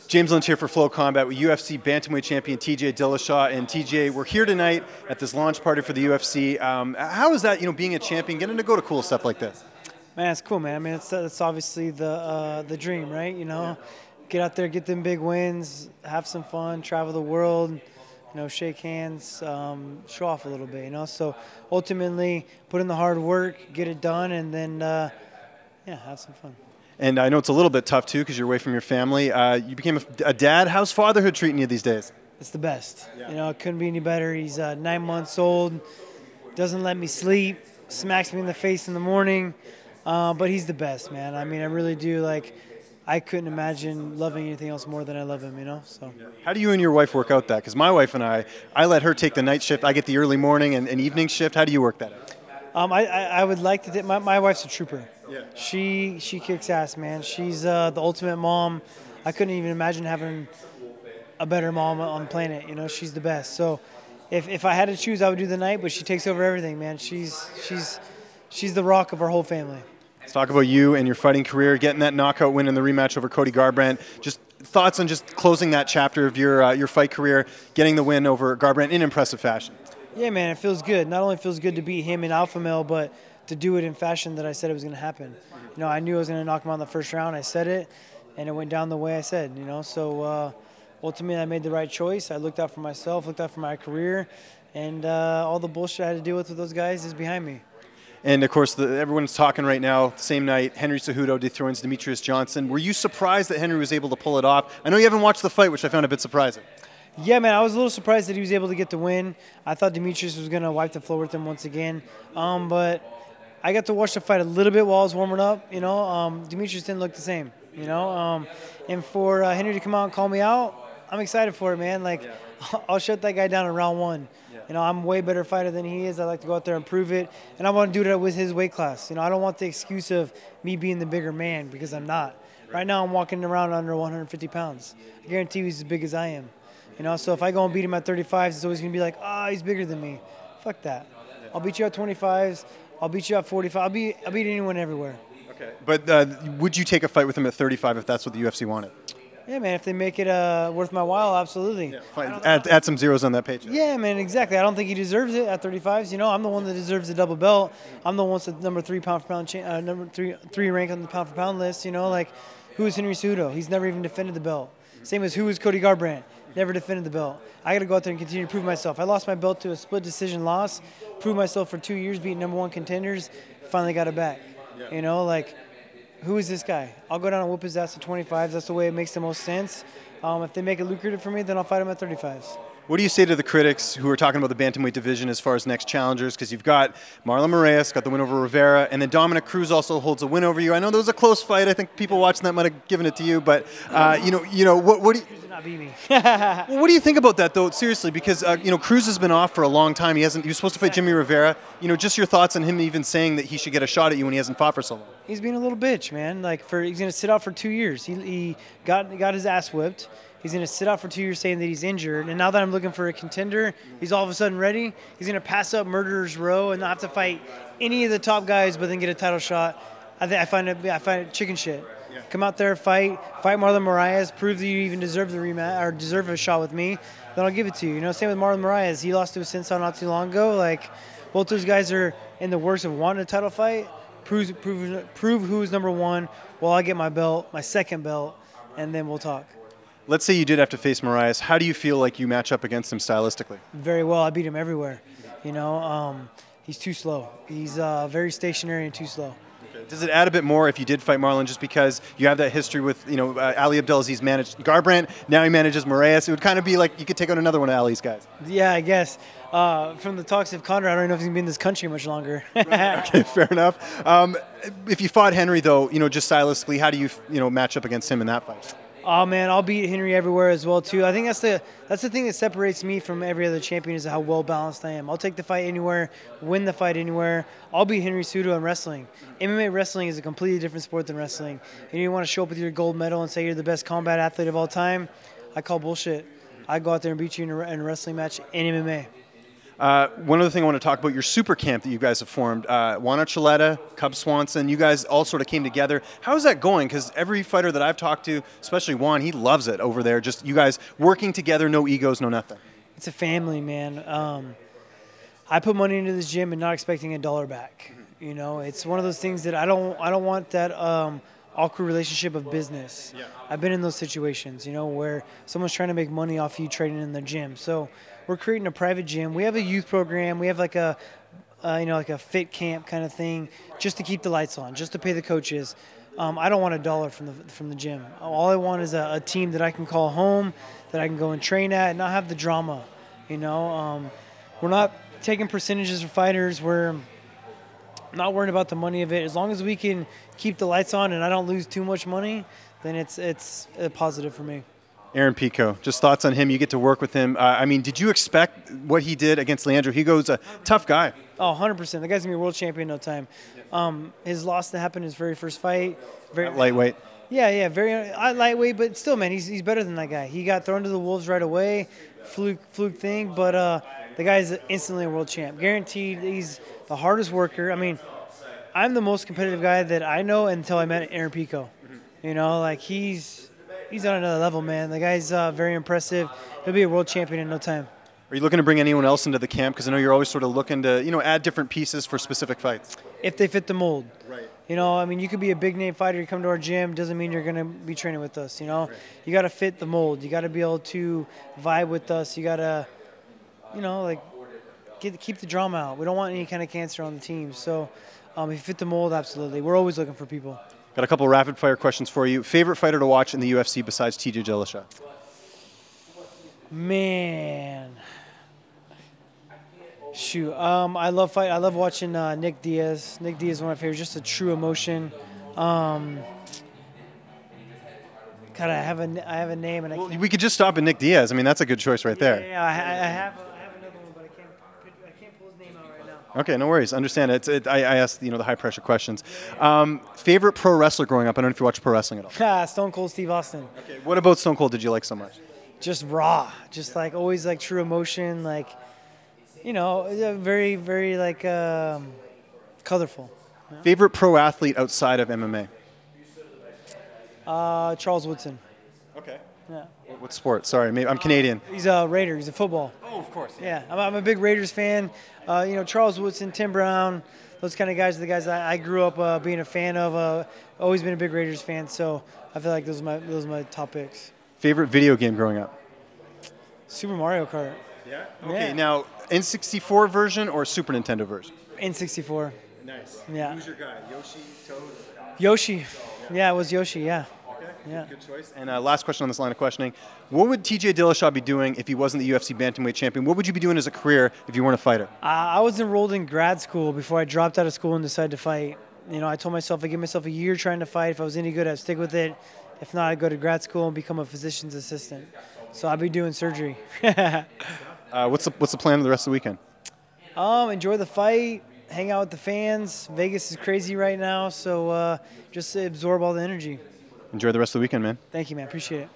James Lynch here for Flow Combat with UFC bantamweight champion TJ Dillashaw. And TJ, we're here tonight at this launch party for the UFC. How is that, being a champion, getting to go to cool stuff like this? Man, it's cool, man. I mean, it's obviously the dream, right? Get out there, get them big wins, have some fun, travel the world, shake hands, show off a little bit, So ultimately, put in the hard work, get it done, and then, have some fun. And I know it's a little bit tough, too, because you're away from your family. You became a dad. How's fatherhood treating you these days? It's the best. Yeah. It couldn't be any better. He's 9 months old, doesn't let me sleep, smacks me in the face in the morning, but he's the best, man. I mean, I really do. I couldn't imagine loving anything else more than I love him, So. How do you and your wife work out that? Because my wife and I let her take the night shift. I get the early morning and evening shift. How do you work that out? I would like to. My wife's a trooper. Yeah. She kicks ass, man. She's the ultimate mom. I couldn't even imagine having a better mom on the planet. She's the best. So if I had to choose, I would do the night. But she takes over everything, man. She's the rock of our whole family. Let's talk about you and your fighting career, getting that knockout win in the rematch over Cody Garbrandt. Just thoughts on just closing that chapter of your fight career, getting the win over Garbrandt in impressive fashion. Yeah, man, it feels good. Not only feels good to beat him in alpha male, but to do it in fashion that I said it was going to happen. I knew I was going to knock him out in the first round. I said it, and it went down the way I said. So ultimately I made the right choice. I looked out for myself, looked out for my career, and all the bullshit I had to deal with those guys is behind me. And, of course, everyone's talking right now, same night, Henry Cejudo dethrones Demetrius Johnson. Were you surprised that Henry was able to pull it off? I know you haven't watched the fight, which I found a bit surprising. Yeah, man, I was a little surprised that he was able to get the win. I thought Demetrius was going to wipe the floor with him once again. But I got to watch the fight a little bit while I was warming up. Demetrius didn't look the same, And for Henry to come out and call me out, I'm excited for it, man. I'll shut that guy down in round one. I'm a way better fighter than he is. I like to go out there and prove it. And I want to do that with his weight class. I don't want the excuse of me being the bigger man because I'm not. Right now I'm walking around under 150 pounds. I guarantee he's as big as I am. So if I go and beat him at 35s, it's always going to be like, he's bigger than me. Fuck that. I'll beat you at 25s. I'll beat you at 45. I'll beat anyone everywhere. Okay. But would you take a fight with him at 35 if that's what the UFC wanted? Yeah, man, if they make it worth my while, absolutely. Yeah, add some zeros on that paycheck. Yeah, man, exactly. I don't think he deserves it at 35s. I'm the one that deserves the double belt. I'm the one that's number 3 pound for pound, number three rank on the pound for pound list. Who is Henry Cejudo? He's never even defended the belt. Same as who is Cody Garbrandt? Never defended the belt. I got to go out there and continue to prove myself. I lost my belt to a split decision loss. Proved myself for 2 years, beating #1 contenders. Finally got it back. Yeah. Who is this guy? I'll go down and whoop his ass to 25s. That's the way it makes the most sense. If they make it lucrative for me, then I'll fight him at 35s. What do you say to the critics who are talking about the bantamweight division as far as next challengers? Because you've got Marlon Moraes, got the win over Rivera, and then Dominick Cruz also holds a win over you. I know there was a close fight. I think people watching that might have given it to you, but what do you? Not beat me. Well, what do you think about that, though? Seriously, because Cruz has been off for a long time. He was supposed to fight Jimmy Rivera. Just your thoughts on him even saying that he should get a shot at you when he hasn't fought for so long. He's being a little bitch, man. He's gonna sit out for 2 years. He got his ass whipped. He's going to sit out for 2 years saying that he's injured. And now that I'm looking for a contender, he's all of a sudden ready. He's going to pass up Murderer's Row and not have to fight any of the top guys but then get a title shot. I find it chicken shit. Yeah. Come out there, fight Marlon Moraes, prove that you even deserve the rematch or deserve a shot with me. Then I'll give it to you. Same with Marlon Moraes. He lost to a Sensei not too long ago. Both those guys are in the works of wanting a title fight. Prove who's number one while I get my belt, my second belt, and then we'll talk. Let's say you did have to face Moraes. How do you feel like you match up against him stylistically? Very well. I beat him everywhere. He's too slow. He's very stationary and too slow. Okay. Does it add a bit more if you did fight Marlon just because you have that history with, Ali Abdelaziz managed Garbrandt, now he manages Moraes? It would kind of be like you could take out another one of Ali's guys. Yeah, I guess. From the talks of Conor, I don't know if he's going to be in this country much longer. Okay, fair enough. If you fought Henry, though, just stylistically, how do you, match up against him in that fight? Oh man, I'll beat Henry everywhere as well too. I think that's the thing that separates me from every other champion is how well balanced I am. I'll take the fight anywhere, win the fight anywhere. I'll beat Henry Cejudo in wrestling. MMA wrestling is a completely different sport than wrestling. And you want to show up with your gold medal and say you're the best combat athlete of all time? I call bullshit. I go out there and beat you in a wrestling match in MMA. One other thing I want to talk about, your super camp that you guys have formed. Juan Archuleta, Cub Swanson, you guys all sort of came together. How's that going? Because every fighter that I've talked to, especially Juan, he loves it over there. Just you guys working together, no egos, no nothing. It's a family, man. I put money into this gym and not expecting a dollar back. You know, it's one of those things that I don't want that awkward relationship of business. Yeah. I've been in those situations, you know, where someone's trying to make money off you training in the gym. So we're creating a private gym. We have a youth program. We have like a like a fit camp kind of thing, just to keep the lights on, just to pay the coaches. I don't want a dollar from the gym. All I want is a team that I can call home, that I can go and train at, and not have the drama. You know, we're not taking percentages for fighters. We're not worrying about the money of it. As long as we can keep the lights on and I don't lose too much money, then it's a positive for me. Aaron Pico, just thoughts on him. You get to work with him. I mean, did you expect what he did against Leandro Higo's a tough guy? Oh, 100%. The guy's going to be a world champion in no time. His loss that happened in his very first fight. Very lightweight. Yeah, very lightweight, but still, man, he's better than that guy. He got thrown to the wolves right away, fluke thing, but the guy's instantly a world champ. Guaranteed, he's the hardest worker. I mean, I'm the most competitive guy that I know until I met Aaron Pico. You know, like he's on another level, man. The guy's very impressive. He'll be a world champion in no time. Are you looking to bring anyone else into the camp? Because I know you're always sort of looking to, add different pieces for specific fights. If they fit the mold. Right. You know, I mean, you could be a big name fighter. You come to our gym, doesn't mean you're going to be training with us. You know, You got to fit the mold. You got to be able to vibe with us. You got to, keep the drama out. We don't want any kind of cancer on the team. So, if you fit the mold, absolutely. We're always looking for people. Got a couple of rapid fire questions for you. Favorite fighter to watch in the UFC besides TJ Dillashaw? Man. Shoot. I love watching Nick Diaz. Nick Diaz is one of my favorites. Just a true emotion. God, I have a name, and we could just stop at Nick Diaz. I mean, that's a good choice right there. Yeah, I have another one, but I can't pull his name out right now. Okay, no worries. Understand it. I asked the high pressure questions. Favorite pro wrestler growing up? I don't know if you watch pro wrestling at all. Stone Cold Steve Austin. Okay. What about Stone Cold did you like so much? Just raw. Just like always like true emotion. Like, very very like colorful. Favorite pro athlete outside of MMA? Charles Woodson. Okay. Yeah. What sport? Sorry, maybe I'm Canadian. He's a Raider. He's a football. Oh, of course. Yeah, I'm a big Raiders fan. Charles Woodson, Tim Brown, those kind of guys are the guys I grew up being a fan of. Always been a big Raiders fan, so I feel like those are my top picks. Favorite video game growing up? Super Mario Kart. Yeah. Okay. Yeah. Now, N64 version or Super Nintendo version? N64. Nice. Yeah. Who's your guy? Yoshi, Toad? Yoshi. Yeah, it was Yoshi. Yeah. Yeah. Good choice. And last question on this line of questioning. What would TJ Dillashaw be doing if he wasn't the UFC bantamweight champion? What would you be doing as a career if you weren't a fighter? I was enrolled in grad school before I dropped out of school and decided to fight. I told myself I'd give myself a year trying to fight. If I was any good, I'd stick with it. If not, I'd go to grad school and become a physician's assistant. So I'd be doing surgery. What's the plan for the rest of the weekend? Enjoy the fight, hang out with the fans. Vegas is crazy right now, so just absorb all the energy. Enjoy the rest of the weekend, man. Thank you, man. Appreciate it.